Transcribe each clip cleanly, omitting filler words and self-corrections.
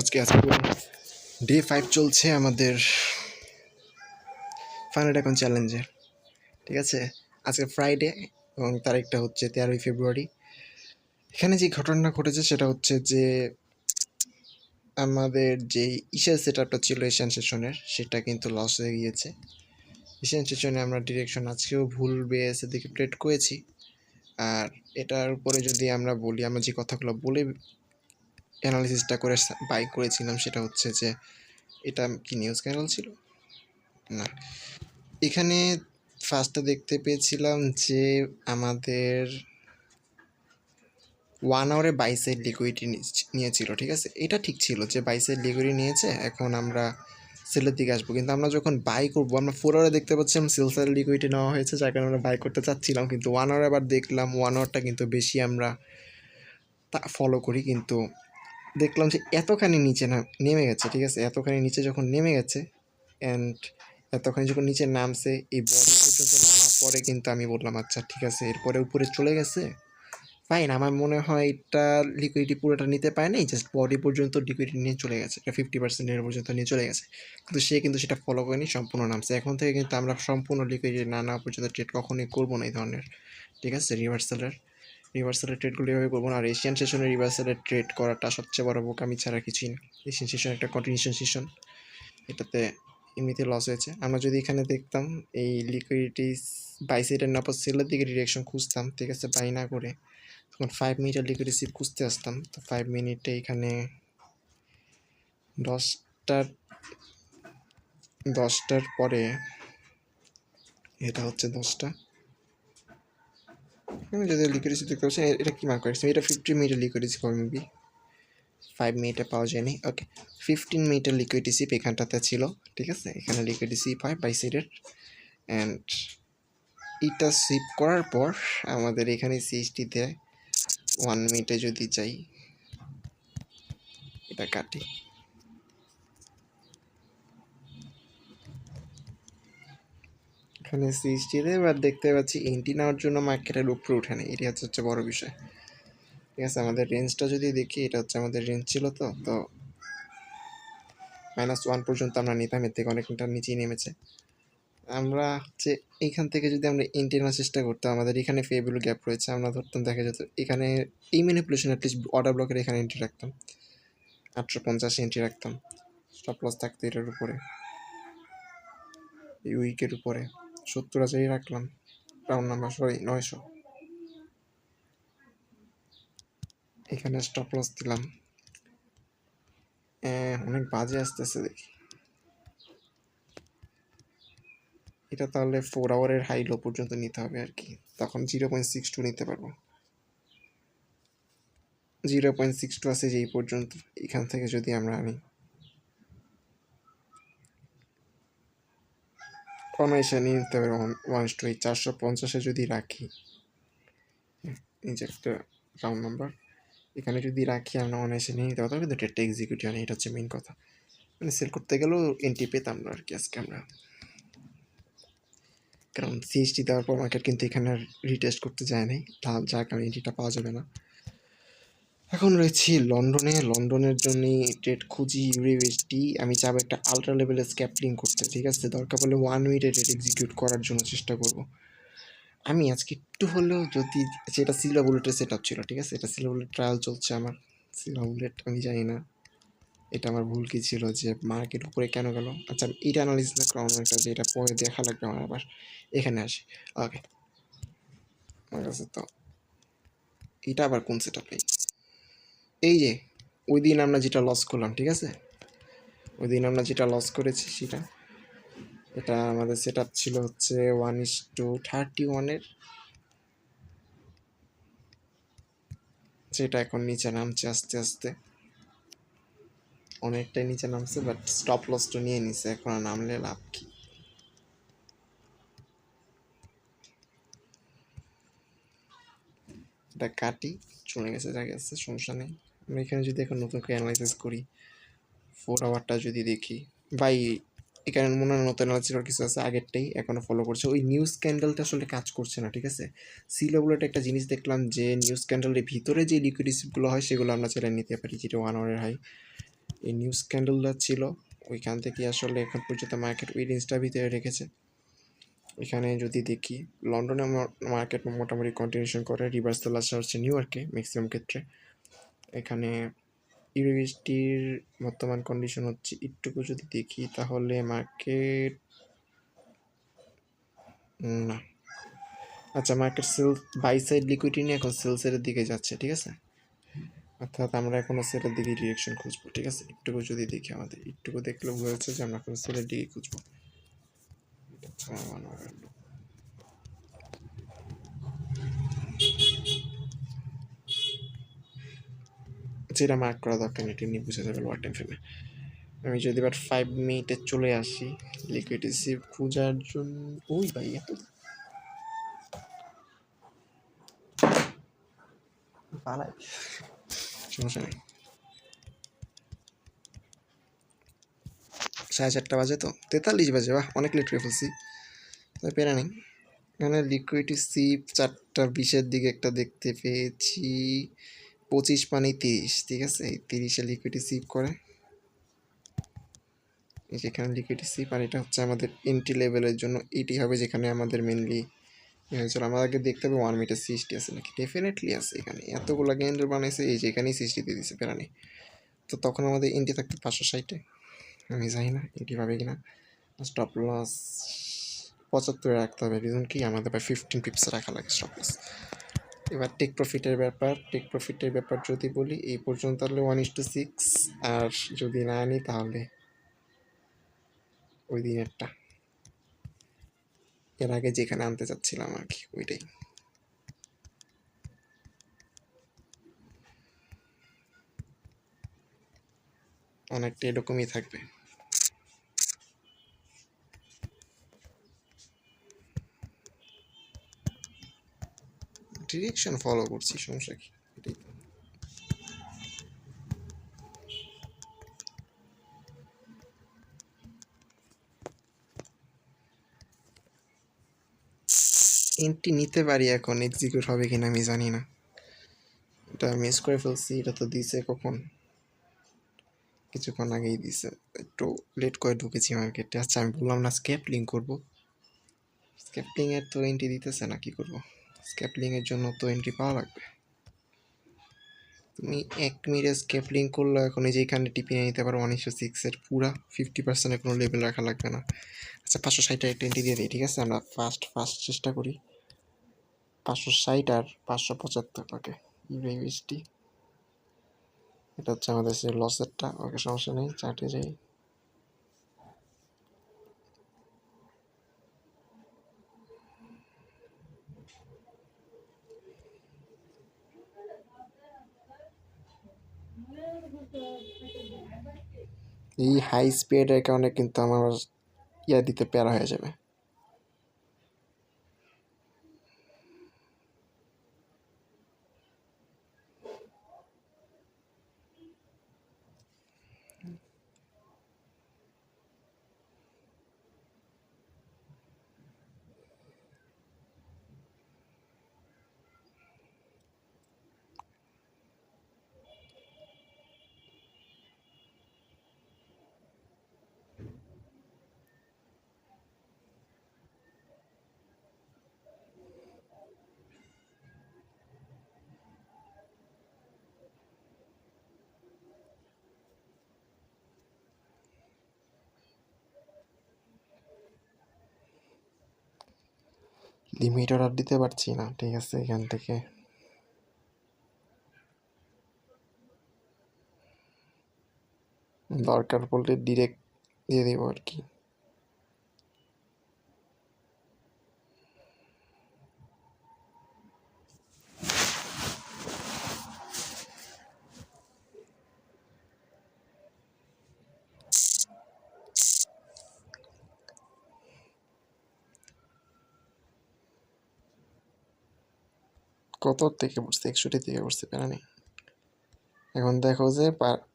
আজকে ডে 5 চলছে আমাদের ফাইনাল এখন চ্যালেঞ্জের। ঠিক আছে, আজকে ফ্রাইডে এবং তারিখটা হচ্ছে 13ই ফেব্রুয়ারি। এখানে যে ঘটনাটা ঘটেছে সেটা হচ্ছে যে আমাদের যে ইশার সেট আপটা ছিল এশিয়ান সেশনের সেটা কিন্তু লস হয়ে গিয়েছে। এশিয়ান সেশনে আমরা ডিরেকশন আজকেও ভুল বেএসের দিকে প্লেট করেছি। আর এটার উপরে যদি আমরা বলি, আমরা যে কথাগুলো বলে অ্যানালিসিসটা করে বাই করেছিলাম সেটা হচ্ছে যে এটা কি নিউজ চ্যানেল ছিল না, এখানে ফার্স্টে দেখতে পেয়েছিলাম যে আমাদের 1 আওয়ারে 22 লিকুইডিটি নিয়েছিল। ঠিক আছে, এটা ঠিক ছিল যে 22 লিকুইডিটি নিয়েছে, এখন আমরা সেলের দিকে আসবো। কিন্তু আমরা যখন বাই করবো, আমরা 4 আওয়ারে দেখতে পাচ্ছিলাম সেলসের লিকুইডিটি নেওয়া হয়েছে, যার কারণে আমরা বাই করতে চাচ্ছিলাম। কিন্তু 1 আওয়ারে আবার দেখলাম 1 আওয়ারটা কিন্তু বেশি আমরা ফলো করি, কিন্তু দেখলাম যে এতখানি নিচে নেমে গেছে। ঠিক আছে, এতখানি নিচে যখন নেমে গেছে অ্যান্ড এতখানি যখন নিচে নামছে, এই বডি পর্যন্ত নামার পরে কিন্তু আমি বললাম আচ্ছা ঠিক আছে, এরপরে উপরে চলে গেছে, ফাইন। আমার মনে হয় এটা লিকুইডিটি পুরোটা নিতে পারে নাই, জাস্ট বডি পর্যন্ত লিকুইডিটি নিয়ে চলে গেছে, এটা 50% পর্যন্ত নিয়ে চলে গেছে। কিন্তু সে কিন্তু সেটা ফলো করেনি, সম্পূর্ণ নামছে। এখন থেকে কিন্তু আমরা সম্পূর্ণ লিকুইডিটি না নেওয়া পর্যন্ত ট্রেড কখনোই করবো না এই ধরনের। ঠিক আছে, রিভার্সালের ট্রেডগুলো এভাবে করবো না। আর এশিয়ান সেশনের রিভার্সালের ট্রেড করাটা সবচেয়ে বড় বোকামি ছাড়া কিছুই না। এশিয়ান সেশন একটা কন্টিনিউশন সেশন, এটাতে এমনিতে লস হয়েছে। আমরা যদি এখানে দেখতাম এই লিকুইডিটি বাই সাইডের না পর সেলের দিকে ডিরেকশন খুঁজতাম, ঠিক আছে, বাই না করে তখন 5 মিনিটের লিকুইডিটি সিপ খুঁজতে আসতাম। তো 5 মিনিটে এখানে 10টার পরে, এটা হচ্ছে 10টা, এখানে যদি লিকুইডিটি দেখতে পাচ্ছি এটা কি মার্ক করেছি, এটা 50 মিনিটের লিকুইডিটি হবে মেবি, 5 মিনিটে পাওয়া যায়নি। ওকে, 15 মিনিটের লিকুইডিটি সিপ এখানটাতে ছিল। ঠিক আছে, এখানে লিকুইডিটি সিপ হয় বাই সাইডের, অ্যান্ড এটা সিপ করার পর আমাদের এখানে সিএসটিতে 1 মিনিটে যদি যাই, এটা কাটি, এখানে সিএসটিতে এবার দেখতে পাচ্ছি এন্ট্রি নেওয়ার জন্য মার্কেটের উপরে উঠে নেই, এটি হচ্ছে বড় বিষয়। ঠিক আছে, আমাদের রেঞ্জটা যদি দেখি, এটা হচ্ছে আমাদের রেঞ্জ ছিল, তো -1 পর্যন্ত আমরা নিতাম, এর থেকে অনেকটা নিচেই নেমেছে। আমরা হচ্ছে এইখান থেকে যদি আমরা এন্ট্রি নেওয়ার চেষ্টা করতাম, আমাদের এখানে ফেভেবল গ্যাপ রয়েছে, আমরা ধরতাম দেখা যেত এখানে এই ম্যানিপুলেশন অ্যাটলিস্ট অর্ডার ব্লকের এখানে এন্ট্রি রাখতাম, 850 এন্ট্রি রাখতাম, স্টপ লস থাকতো এটার উপরে, এই উইকের উপরে 70,000 রাখলাম, রাউন্ড নাম্বার, সরি 900, এখানে স্টপ লস দিলাম। অনেক বাজে আসতেছে দেখি, এটা তাহলে 4 আওয়ারের হাই লো পর্যন্ত নিতে হবে আর কি, তখন 0.62 নিতে পারবো। 0.62 আছে যে এই পর্যন্ত, এখান থেকে যদি আমরা আনি অনায়াসে নিয়ে নিতে পারবো 1:8, 450-এ যদি রাখি, এই যে একটা রাউন্ড নাম্বার, এখানে যদি রাখি আমরা অনায়াসে নিয়ে নিতে পারতাম, কিন্তু ডেটটা এক্সিকিউট হয় না, এটা হচ্ছে মেন কথা। মানে সেল করতে গেলেও এন্ট্রি পেতাম না আর কি আজকে আমরা, কারণ সিএসটি দেওয়ার পর মার্কেট কিন্তু এখানে আর রিটেস্ট করতে যায় নাই, যার কারণে এন্ট্রিটা পাওয়া যাবে না। এখন রয়েছি লন্ডনের জন্য ট্রেড খুঁজি ইউএসডি। আমি চাবো একটা আলট্রা লেভেলের স্ক্যাপলিং করতে, ঠিক আছে, দরকার পড়লে 1 মিনিটে ট্রেড এক্সিকিউট করার জন্য চেষ্টা করব আমি আজকে একটু হলেও। যদি সেটা সিলভার বুলেটের সেট আপ ছিল, ঠিক আছে, এটা সিলভার বুলেট ট্রায়াল চলছে আমার, সিলভার বুলেট আমি জানি না এটা আমার ভুল কী ছিল যে মার্কেট উপরে কেন গেল। আচ্ছা, এটা অ্যানালিসিস না করা একটা, যে এটা পরে দেখা লাগবে আমার। আবার এখানে আসি, ওকে, আমার কাছে তো এটা আবার কোন সেট আপ নেই, এই যে ওই দিন আমরা যেটা লস করলাম, ঠিক আছে, ওই দিন আমরা যেটা লস করেছি সেটা, এটা আমাদের সেট আপ ছিল হচ্ছে 1:31-এর, যেটা এখন নিচে নামছে আস্তে আস্তে, অনেকটাই নিচে নামছে, বাট স্টপ লসটা নিয়ে নিছে, এখন আর নামলে লাভ কি। এটা কাটি, চলে গেছে যা গেছে, সমস্যা নেই। আমরা এখানে যদি এখন নতুন করে অ্যানালাইসিস করি, 4 আওয়ারটা যদি দেখি, বাই এখানে মনে হয় নতুন অ্যানালাইসিস কিছু আছে, আগেরটাই এখনও ফলো করছে। ওই নিউজ ক্যান্ডেলটা আসলে কাজ করছে না, ঠিক আছে। সি লেভেলের একটা জিনিস দেখলাম যে নিউজ ক্যান্ডেলের ভিতরে যে লিকুইডিটিগুলো হয় সেগুলো আমরা ছেড়ে নিতে পারি, যেটা 1 আওয়ারের হাই, এই নিউজ ক্যান্ডেলটা ছিল, ওইখান থেকে আসলে এখন পর্যন্ত মার্কেট ওই রেঞ্জটা ভিতরে রেখেছে। এখানে যদি দেখি লন্ডনে মার্কেট মোটামুটি কন্টিনিউশন করে, রিভার্সাল আসা হচ্ছে নিউ ইয়র্কে ম্যাক্সিমাম ক্ষেত্রে। এখানে ইউএসডির বর্তমান কন্ডিশন হচ্ছে একটুকু যদি দেখি তাহলে মার্কেট না, আচ্ছা market sell buy side liquidity নিয়ে এখন সেল সাইডের দিকে যাচ্ছে, ঠিক আছে। অর্থাৎ আমরা এখনো সেলের দিকে ডিরেকশন খুঁজবো, ঠিক আছে। একটুকু যদি দেখি, আমাদের একটুকু দেখলে হয়েছে যে আমরা এখন সেলের দিকে খুঁজবো। যেটা মার্ক করা দরকার নেই, এটি নিয়ে বুঝে যাবে লোয়ার টাইম ফ্রেমে। আমি যদি এবার 5 মিনিটে চলে আসি লিকুইডিটি খোঁজার জন্য, ওই ভাই এত পালাই, সমস্যা নেই। 4:30 বাজে, তো 43 বাজে, বাহ অনেক লেট করে ফেলছি, তবে পেরা নেই। এখানে লিকুইডিটি সিপ 4:20 দিকে একটা দেখতে পেয়েছি, 25 মানে 30, ঠিক আছে। এই 30-এ লিকুইডিটি সিপ করে, যেখানে লিকুইডিটি সিপ, আর এটা হচ্ছে আমাদের এন্ট্রি লেভেলের জন্য এটি হবে, যেখানে আমাদের মেনলি হয়েছিল। আমার আগে দেখতে হবে 1 মিটার 60 আছে নাকি, ডেফিনেটলি আছে। এখানে এতগুলো ক্যান্ডেল বানাইছে, এই যে এখানেই 60 দিয়ে দিচ্ছে, পেরা নেই। তো তখন আমাদের এন্ট্রি থাকতো 560-এ, আমি জানি না এটি পাবে কিনা। স্টপ লস 75-এ রাখতে হবে, রিজন কি আমাদের প্রায় 15 পিপসে রাখা লাগে স্টপ লস। এবার টেক প্রফিটের ব্যাপার যদি বলি, এই পর্যন্ত তাহলে 1:6, আর যদি না আনি তাহলে ওই দিনেরটা, এর আগে যেখানে আনতে চাচ্ছিলাম আর কি, ওইটাই। অনেকটা এরকমই থাকবে। ডিরেকশন ফলো করছি, সমস্যা কি, এটাই। এন্ট্রি নিতে পারি, এখন এক্সিকিউট হবে কিনা আমি জানি না, এটা মিস করে ফেলছি। এটা তো দিছে কখন, কিছুক্ষণ আগেই দিছে, একটু লেট করে ঢুকেছি মার্কেটে। আচ্ছা আমি বললাম না স্ক্যাপলিং করবো, স্ক্যাপলিংয়ের তো এন্ট্রি দিতেছে না, কি করবো। স্ক্যাপলিংয়ের জন্য তো এন্ট্রি পাওয়া লাগবে। তুমি 1 মিনিটে স্ক্যাপলিং করলে এখন এই যে এখানে টিপে নিতে পারো 1:6-এর পুরা 50%-এর কোনো লেভেল রাখা লাগবে না। আচ্ছা 560-এর একটা এন্ট্রি দিয়ে দিই, ঠিক আছে। আমরা ফার্স্ট চেষ্টা করি 560 আর 575, ওকে ইউএসডি। এটা হচ্ছে আমাদের সেই লসেরটা, ওকে সমস্যা নেই, চার্টে যাই। এই হাই স্পিডের কারণে কিন্তু আমার ইয়া দিতে প্যারা হয়ে যাবে। লিমিট অর্ডার দিতে পারছি না, ঠিক আছে। এখান থেকে দরকার পড়লে ডিরেক্ট দিয়ে দিব আর কি। কত থেকে পড়ছে, 61 থেকে পড়ছে, প্যারা নেই। এখন দেখো যে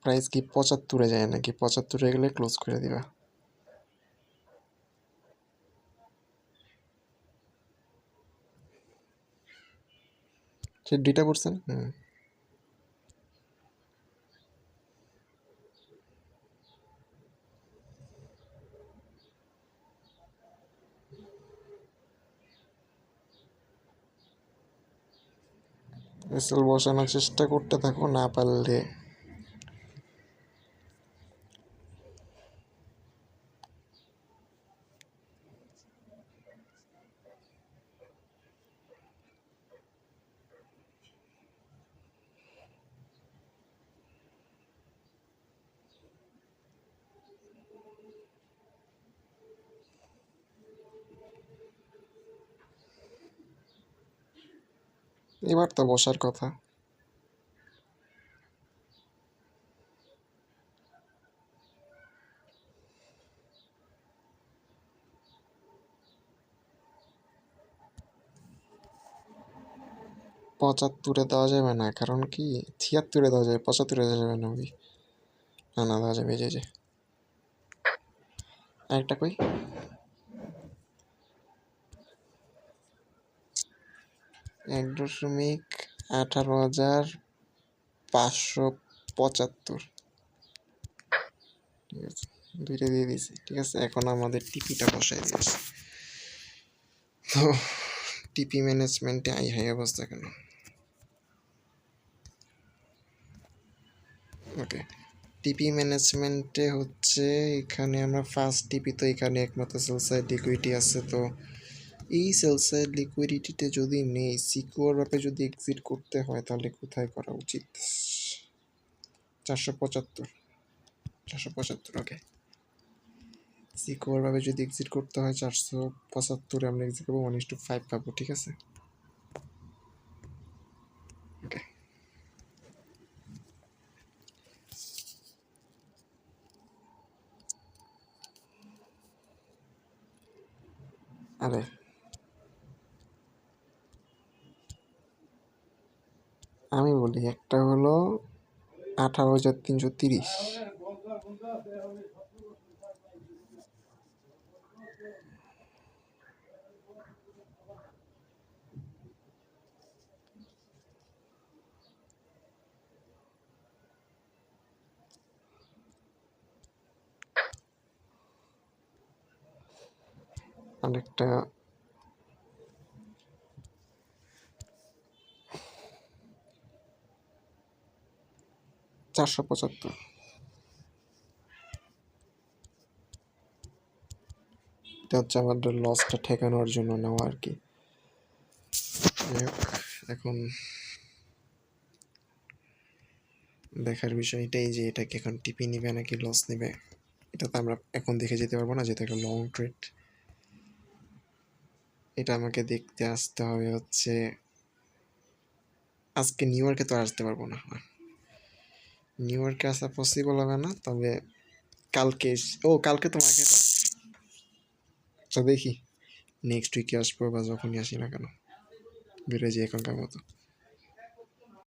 প্রাইস কি 75-এ যায় নাকি, 75-এ গেলে ক্লোজ করে দিবা। সে 2টা পড়ছে না, এসএল বসানোর চেষ্টা করতে থাকো, না পারলে এবার তো বসার কথা। পঁচাত্তরে দেওয়া যাবে না, কারণ কি 76-এ দেওয়া যাবে, 75-এ দেওয়া যাবে না ওই। না না, দেওয়া যাবে, এই যে আরেকটা কই, 1,18,575। ঠিক আছে, দুইটা দিয়ে দিয়েছি। ঠিক আছে, এখন আমাদের টিপিটা বসাই দিয়েছি। তো টিপি ম্যানেজমেন্টে আই হাই অবস্থা কেন? ওকে, টিপি ম্যানেজমেন্টে হচ্ছে এখানে আমরা ফার্স্ট টিপি, তো এখানে একমাত্র সেল সাইড লিকুইডিটি আছে। তো এই সেল সাইড লিকুইডিটিতে যদি নেই, সিকিউর ভাবে যদি এক্সিট করতে হয় তাহলে কোথায় করা উচিত? 475। ওকে, সিকিউর ভাবে যদি এক্সিট করতে হয় 475-এ আমরা এক্সিট করবো, 1:5 পাবো। ঠিক আছে, ওকে। আরে আমি বলি, একটা হলো 18,330, আরেকটা 475। এটা হচ্ছে আমাদের লসটা ঠেকানোর জন্য নেওয়া আর কি। এখন দেখার বিষয় এটাই যে এটা কি এখন টিপি নিবে নাকি লস নিবে, এটা তো আমরা এখন দেখে যেতে পারবো না, যেটা একটা লং ট্রেড। এটা আমাকে দেখতে আসতে হবে হচ্ছে আজকে নিউ ইয়র্কে, তো আসতে পারবো না, নিউ ইয়র্কে আসা পসিবল হবে না, তবে কালকে কালকে তো মার্কেট, আচ্ছা দেখি নেক্সট উইকে আসবো বা যখনই আসি না কেন, বেড়ে যাই এখনকার মতো।